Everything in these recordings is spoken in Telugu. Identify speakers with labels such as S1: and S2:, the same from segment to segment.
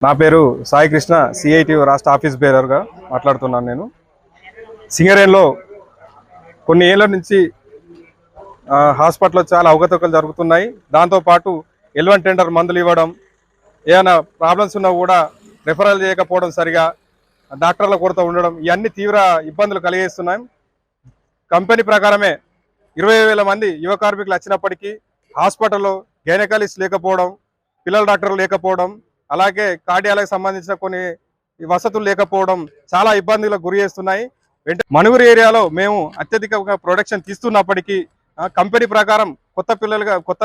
S1: నా పేరు సాయి కృష్ణ, సిఐటి రాష్ట్ర ఆఫీస్ బేరర్గా మాట్లాడుతున్నాను. నేను సింగరేణిలో కొన్ని ఏళ్ల నుంచి హాస్పిటల్లో చాలా అవకతవకలు జరుగుతున్నాయి. దాంతోపాటు ఎల్1 టెండర్ మందులు ఇవ్వడం, ఏమైనా ప్రాబ్లమ్స్ ఉన్నా కూడా రెఫరల్ చేయకపోవడం, సరిగా డాక్టర్ల కొరత ఉండడం, ఇవన్నీ తీవ్ర ఇబ్బందులు కలిగిస్తున్నాయి. కంపెనీ ప్రకారమే 20,000 మంది యువ కార్మికులు వచ్చినప్పటికీ హాస్పిటల్లో గైనకాలజిస్ట్ లేకపోవడం, పిల్లల డాక్టర్లు లేకపోవడం, అలాగే కార్డియాలకు సంబంధించిన కొన్ని వసతులు లేకపోవడం చాలా ఇబ్బందులకు గురి చేస్తున్నాయి. మణుగురు ఏరియాలో మేము అత్యధికంగా ప్రొడక్షన్ తీస్తున్నప్పటికీ కంపెనీ ప్రకారం కొత్త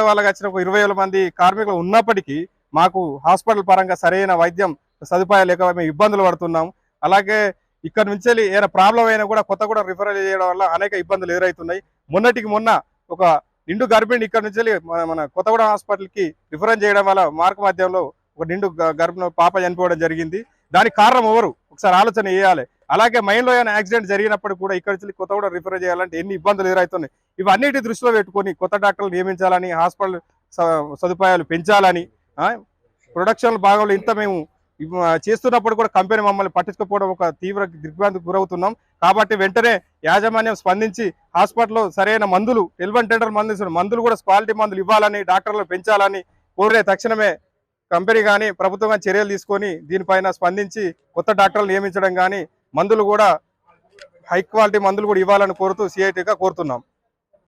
S1: వాళ్ళకి వచ్చిన 20,000 మంది కార్మికులు ఉన్నప్పటికీ మాకు హాస్పిటల్ పరంగా సరైన వైద్యం సదుపాయాలు లేక మేము ఇబ్బందులు పడుతున్నాం. అలాగే ఇక్కడ నుంచి ఏదైనా ప్రాబ్లం అయినా కూడా కొత్తగూడ రిఫరల్ చేయడం వల్ల అనేక ఇబ్బందులు ఎదురవుతున్నాయి. మొన్న ఒక నిండు గర్భిణి ఇక్కడ నుంచి మన కొత్తగూడ హాస్పిటల్కి రిఫరెన్స్ చేయడం వల్ల మార్గ మధ్యంలో ఒక నిండు గర్భిణి పాప చనిపోవడం జరిగింది. దానికి కారణం ఎవరు ఒకసారి ఆలోచన చేయాలి. అలాగే మైండ్లో ఏమైనా యాక్సిడెంట్ జరిగినప్పుడు కూడా ఇక్కడ నుంచి కొత్తగూడ రిఫర్ చేయాలంటే ఎన్ని ఇబ్బందులు ఎదురవుతున్నాయి. ఇవన్నిటి దృష్టిలో పెట్టుకొని కొత్త డాక్టర్లు నియమించాలని, హాస్పిటల్ సదుపాయాలు పెంచాలని, ప్రొడక్షన్ భాగంలో ఇంత మేము చేస్తున్నప్పుడు కూడా కంపెనీ మమ్మల్ని పట్టించుకోకపోవడం ఒక తీవ్ర దిగ్భ్రాంతికి గురవుతున్నాం. కాబట్టి వెంటనే యాజమాన్యం స్పందించి హాస్పిటల్లో సరైన మందులు, ఎల్1 టెండర్ మందులు కూడా క్వాలిటీ మందులు ఇవ్వాలని, డాక్టర్లు పెంచాలని కోరే తక్షణమే కంపెనీ కానీ ప్రభుత్వం కానీ చర్యలు తీసుకొని దీనిపైన స్పందించి కొత్త డాక్టర్లు నియమించడం కానీ మందులు కూడా హై క్వాలిటీ మందులు కూడా ఇవ్వాలని కోరుతూ సిఐటిగా కోరుతున్నాం.